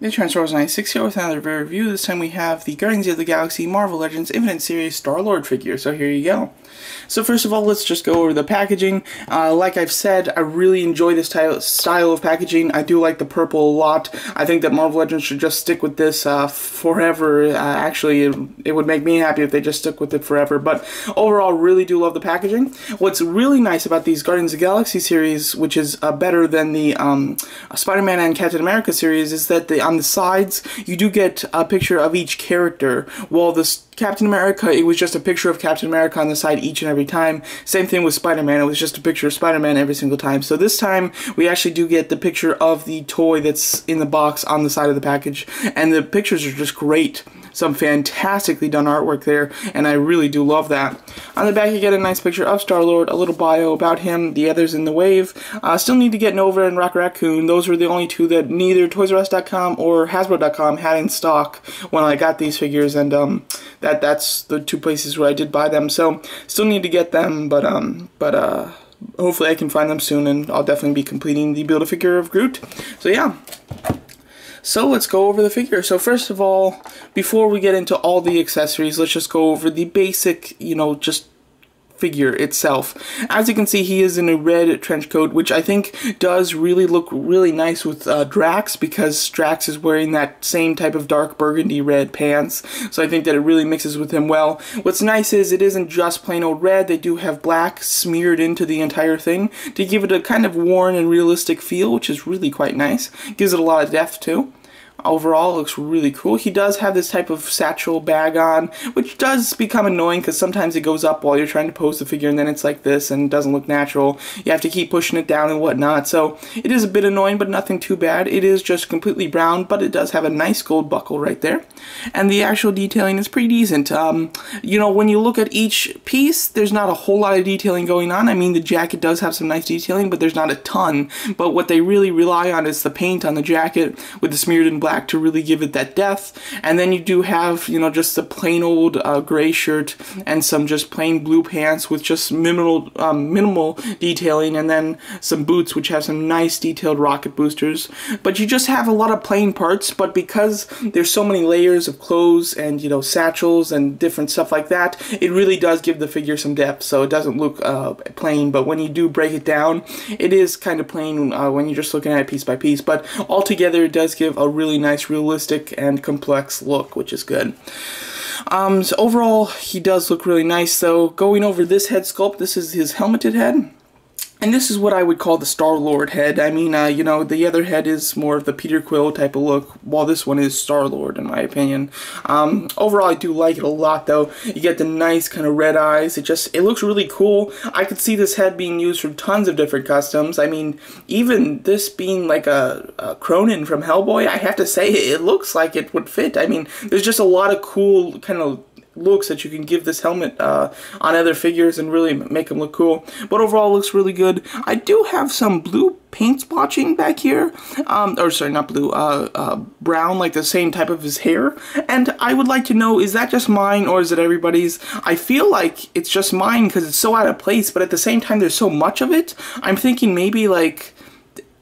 The Transformers 96 here with another review. This time we have the Guardians of the Galaxy Marvel Legends Infinite Series Star-Lord figure, so here you go. So first of all, let's just go over the packaging. Like I've said, I really enjoy this style of packaging. I do like the purple a lot. I think that Marvel Legends should just stick with this forever. Actually, it would make me happy if they just stuck with it forever, but overall, really do love the packaging. What's really nice about these Guardians of the Galaxy series, which is better than the Spider-Man and Captain America series, is that on the sides, you do get a picture of each character, while this Captain America, it was just a picture of Captain America on the side each and every time. Same thing with Spider-Man, it was just a picture of Spider-Man every single time. So this time, we actually do get the picture of the toy that's in the box on the side of the package, and the pictures are just great. Some fantastically done artwork there, and I really do love that. On the back, you get a nice picture of Star-Lord, a little bio about him, the others in the wave. Still need to get Nova and Rocket Raccoon. Those were the only two that neither ToysRUs.com or Hasbro.com had in stock when I got these figures, and that's the two places where I did buy them. So still need to get them, but hopefully I can find them soon, and I'll definitely be completing the Build-A-Figure of Groot. So yeah. So let's go over the figure. So first of all, before we get into all the accessories, let's just go over the basic, just figure itself. As you can see, he is in a red trench coat, which I think does really look really nice with Drax, because Drax is wearing that same type of dark burgundy red pants, so I think that it really mixes with him well. What's nice is it isn't just plain old red, they do have black smeared into the entire thing to give it a kind of worn and realistic feel, which is really quite nice. Gives it a lot of depth too. Overall, it looks really cool. He does have this type of satchel bag on, which does become annoying because sometimes it goes up while you're trying to pose the figure, and then it's like this and it doesn't look natural. You have to keep pushing it down and whatnot, so it is a bit annoying, but nothing too bad. It is just completely brown, but it does have a nice gold buckle right there, and the actual detailing is pretty decent. When you look at each piece, there's not a whole lot of detailing going on. I mean, the jacket does have some nice detailing, but there's not a ton. But what they really rely on is the paint on the jacket with the smeared in black to really give it that depth. And then you do have, just the plain old gray shirt and some just plain blue pants with just minimal detailing, and then some boots which have some nice detailed rocket boosters. But you just have a lot of plain parts, but because there's so many layers of clothes and, satchels and different stuff like that, it really does give the figure some depth, so it doesn't look plain. But when you do break it down, it is kind of plain when you're just looking at it piece by piece, but altogether it does give a really nice, realistic and complex look, which is good. So overall, he does look really nice. So going over this head sculpt, this is his helmeted head. And this is what I would call the Star-Lord head. I mean, the other head is more of the Peter Quill type of look, while this one is Star-Lord, in my opinion. Overall, I do like it a lot, though. You get the nice kind of red eyes. It looks really cool. I could see this head being used for tons of different customs. I mean, even this being like a Cronin from Hellboy, I have to say, it looks like it would fit. I mean, there's just a lot of cool kind of looks that you can give this helmet on other figures and really make them look cool. But overall, it looks really good. I do have some blue paint splotching back here, or sorry, not blue, brown, like the same type of his hair. And I would like to know, is that just mine or is it everybody's? I feel like it's just mine because it's so out of place, but at the same time, there's so much of it. I'm thinking maybe like,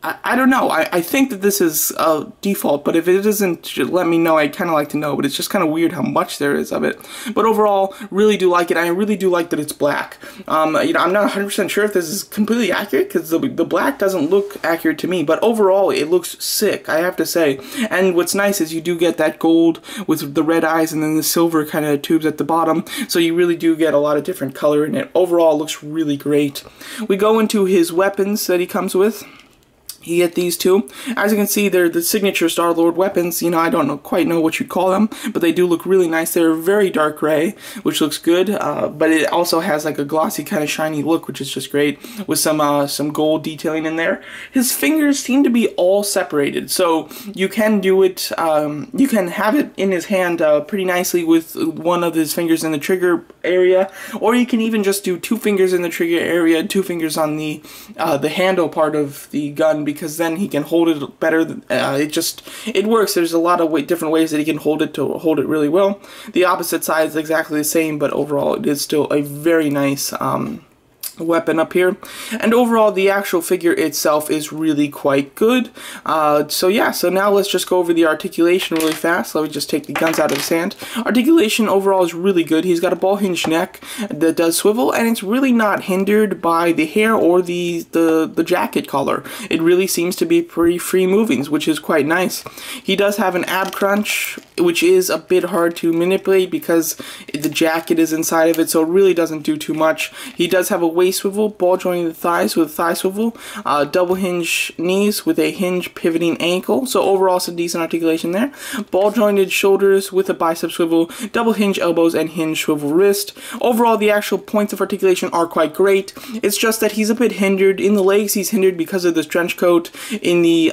I don't know. I think that this is default, but if it isn't, let me know. I'd kind of like to know, but it's just kind of weird how much there is of it. But overall, really do like it. I really do like that it's black. I'm not 100% sure if this is completely accurate, because the black doesn't look accurate to me, but overall, it looks sick, I have to say. And what's nice is you do get that gold with the red eyes and then the silver kind of tubes at the bottom, so you really do get a lot of different color in it. Overall, it looks really great. We go into his weapons that he comes with. You get these two. As you can see, they're the signature Star-Lord weapons. I don't quite know what you'd call them, but they do look really nice. They're very dark gray, which looks good, but it also has like a glossy kind of shiny look, which is just great, with some gold detailing in there. His fingers seem to be all separated, so you can do it, you can have it in his hand pretty nicely with one of his fingers in the trigger area, or you can even just do 2 fingers in the trigger area, 2 fingers on the handle part of the gun, because then he can hold it better. It works. There's a lot of different ways that he can hold it to hold it really well. The opposite side is exactly the same, but overall it is still a very nice weapon up here, and overall the actual figure itself is really quite good. So yeah, so now let's just go over the articulation really fast. Let me just take the guns out of his hand. Articulation overall is really good. He's got a ball hinge neck that does swivel, and it's really not hindered by the hair or the jacket collar. It really seems to be pretty free moving, which is quite nice. He does have an ab crunch, which is a bit hard to manipulate because the jacket is inside of it, so it really doesn't do too much. He does have a waist swivel, ball jointing the thighs with thigh swivel, double hinge knees with a hinge pivoting ankle, so overall some decent articulation there. Ball jointed shoulders with a bicep swivel, double hinge elbows, and hinge swivel wrist. Overall the actual points of articulation are quite great. It's just that he's a bit hindered. In the legs he's hindered because of this trench coat. In the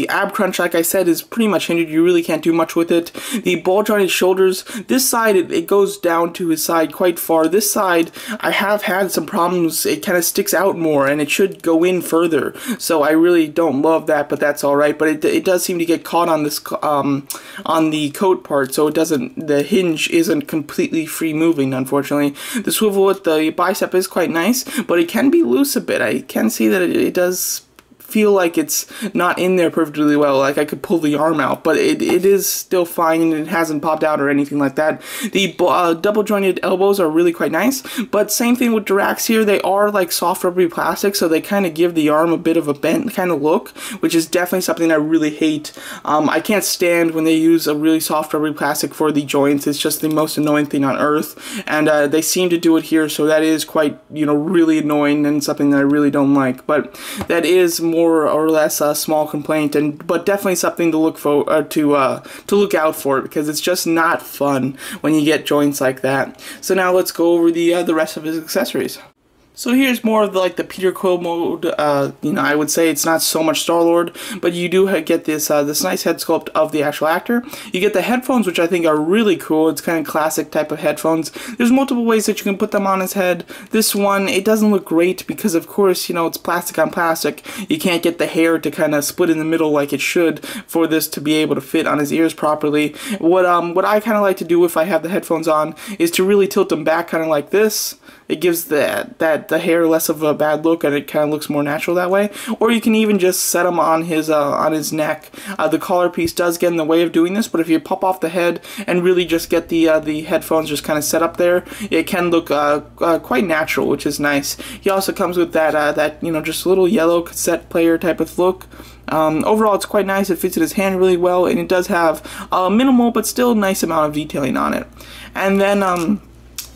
ab crunch, like I said, is pretty much hindered. You really can't do much with it. The ball jointed shoulders, this side, it goes down to his side quite far. This side, I have had some problems. It kind of sticks out more, and it should go in further. So I really don't love that, but that's alright. But it does seem to get caught on this, on the coat part, so it doesn't, the hinge isn't completely free moving, unfortunately. The swivel with the bicep is quite nice, but it can be loose a bit. I can see that it does feel like it's not in there perfectly well, like I could pull the arm out, but it is still fine, and it hasn't popped out or anything like that. The double jointed elbows are really quite nice, but same thing with Drax here. They are like soft rubbery plastic, so they kind of give the arm a bit of a bent kind of look, which is definitely something I really hate. I can't stand when they use a really soft rubbery plastic for the joints. It's just the most annoying thing on earth, and they seem to do it here, so that is quite, you know, really annoying and something that I really don't like. But that is more or less a small complaint, but definitely something to look for, to look out for, because it's just not fun when you get joints like that. So now let's go over the rest of his accessories. So here's more of the Peter Quill mode. You know, I would say it's not so much Star-Lord, but you do get this this nice head sculpt of the actual actor. You get the headphones, which I think are really cool. It's kind of classic type of headphones. There's multiple ways that you can put them on his head. This one, it doesn't look great because, of course, you know, it's plastic on plastic. You can't get the hair to kind of split in the middle like it should for this to be able to fit on his ears properly. What I kind of like to do if I have the headphones on is to really tilt them back kind of like this. It gives the hair less of a bad look, and it kind of looks more natural that way. Or you can even just set them on his neck. The collar piece does get in the way of doing this, but if you pop off the head and really just get the headphones just kind of set up there, it can look quite natural, which is nice. He also comes with that you know, just a little yellow cassette player type of look. Overall, it's quite nice. It fits in his hand really well, and it does have a minimal but still nice amount of detailing on it. And then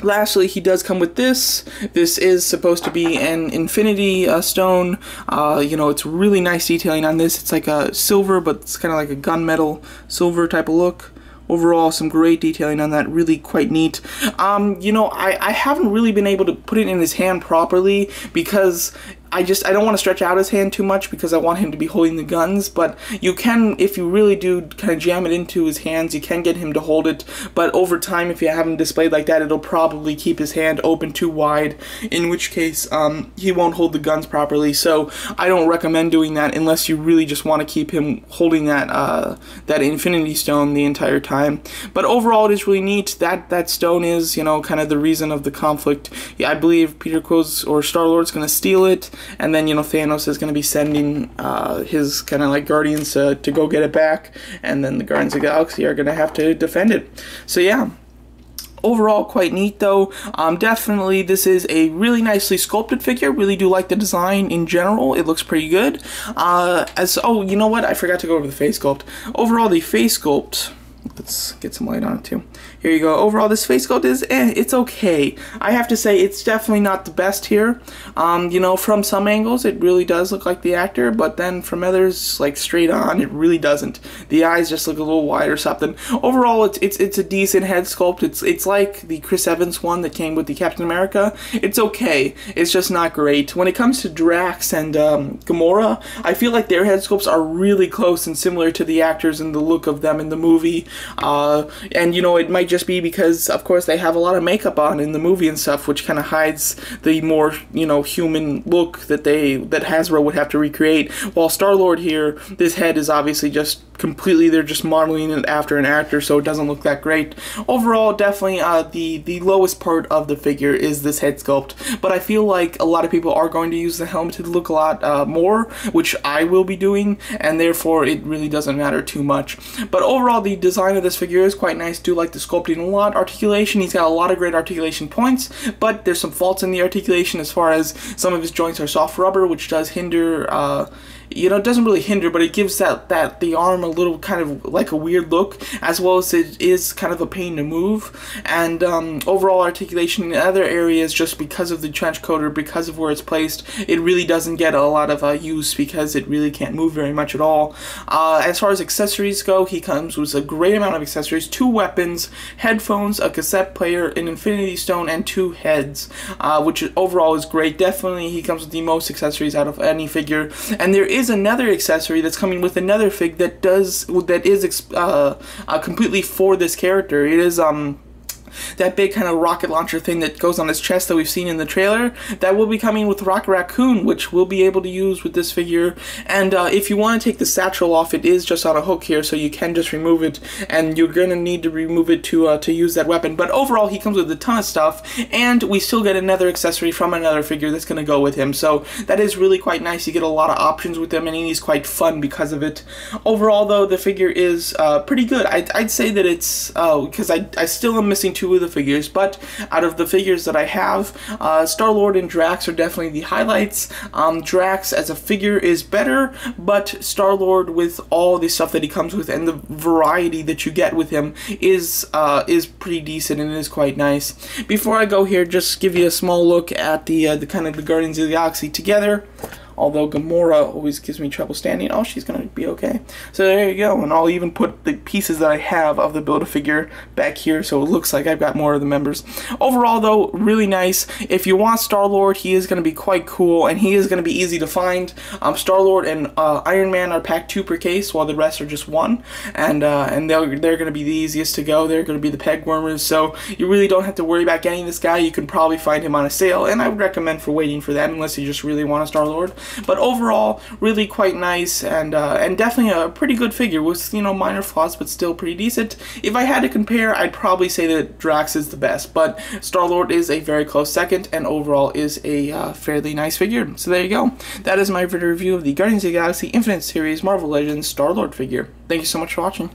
lastly, he does come with this. This is supposed to be an infinity stone. You know, it's really nice detailing on this. It's like a silver, but it's kind of like a gunmetal silver type of look. Overall, some great detailing on that, really quite neat. You know, I haven't really been able to put it in his hand properly because I don't want to stretch out his hand too much because I want him to be holding the guns, but you can, if you really do kind of jam it into his hands, you can get him to hold it, but over time, if you have him displayed like that, it'll probably keep his hand open too wide, in which case, he won't hold the guns properly, so I don't recommend doing that unless you really just want to keep him holding that infinity stone the entire time. But overall, it is really neat. That stone is, you know, kind of the reason of the conflict. Yeah, I believe Peter Quill's or Star-Lord's gonna steal it, and then, you know, Thanos is going to be sending his kind of like Guardians to go get it back, and then the Guardians of the Galaxy are going to have to defend it. So yeah, overall quite neat though. Definitely this is a really nicely sculpted figure. Really do like the design in general. It looks pretty good. Oh, you know what? I forgot to go over the face sculpt. Overall, the face sculpt, let's get some light on it too. Here you go. Overall, this face sculpt is, it's okay. I have to say, it's definitely not the best here. You know, from some angles, it really does look like the actor, but then from others, like straight on, it really doesn't. The eyes just look a little wide or something. Overall, it's a decent head sculpt. It's like the Chris Evans one that came with the Captain America. It's okay. It's just not great. When it comes to Drax and Gamora, I feel like their head sculpts are really close and similar to the actors and the look of them in the movie. And you know, it might just be because, of course, they have a lot of makeup on in the movie and stuff, which kind of hides the more, you know, human look that Hasbro would have to recreate. While Star-Lord here, this head is obviously just completely, they're just modeling it after an actor, so it doesn't look that great. Overall, definitely the lowest part of the figure is this head sculpt, but I feel like a lot of people are going to use the helmet to look a lot more, which I will be doing, and therefore it really doesn't matter too much. But overall, the design of this figure is quite nice. Do like the sculpting a lot. Articulation, he's got a lot of great articulation points, but there's some faults in the articulation as far as some of his joints are soft rubber, which does hinder, you know, it doesn't really hinder, but it gives the arm a little kind of like a weird look, as well as it is kind of a pain to move. And overall articulation in other areas, just because of the trench coat or because of where it's placed, it really doesn't get a lot of use because it really can't move very much at all. As far as accessories go, he comes with a great amount of accessories: 2 weapons, headphones, a cassette player, an infinity stone, and 2 heads, which overall is great. Definitely he comes with the most accessories out of any figure. And there is another accessory that's coming with another fig that is completely for this character. It is that big kind of rocket launcher thing that goes on his chest that we've seen in the trailer. That will be coming with Rocket Raccoon, which we'll be able to use with this figure. And if you want to take the satchel off, it is just on a hook here, so you can just remove it, and you're going to need to remove it to use that weapon. But overall, he comes with a ton of stuff, and we still get another accessory from another figure that's going to go with him. So that is really quite nice. You get a lot of options with him, and he's quite fun because of it. Overall, though, the figure is pretty good. I'd say that it's, because I still am missing 2 of the figures, but out of the figures that I have, Star-Lord and Drax are definitely the highlights. Drax as a figure is better, but Star-Lord, with all the stuff that he comes with and the variety that you get with him, is pretty decent and is quite nice. Before I go here, just give you a small look at the kind of the Guardians of the Galaxy together. Although Gamora always gives me trouble standing. Oh, she's going to be okay. So there you go. And I'll even put the pieces that I have of the Build-A-Figure back here, so it looks like I've got more of the members. Overall, though, really nice. If you want Star-Lord, he is going to be quite cool, and he is going to be easy to find. Star-Lord and Iron Man are packed 2 per case, while the rest are just 1. And they're going to be the easiest to go. They're going to be the peg warmers, so you really don't have to worry about getting this guy. You can probably find him on a sale, and I would recommend for waiting for that, unless you just really want a Star-Lord. But overall, really quite nice, and definitely a pretty good figure with, you know, minor flaws, but still pretty decent. If I had to compare, I'd probably say that Drax is the best, but Star-Lord is a very close second, and overall is a fairly nice figure. So there you go. That is my video review of the Guardians of the Galaxy Infinite Series Marvel Legends Star-Lord figure. Thank you so much for watching.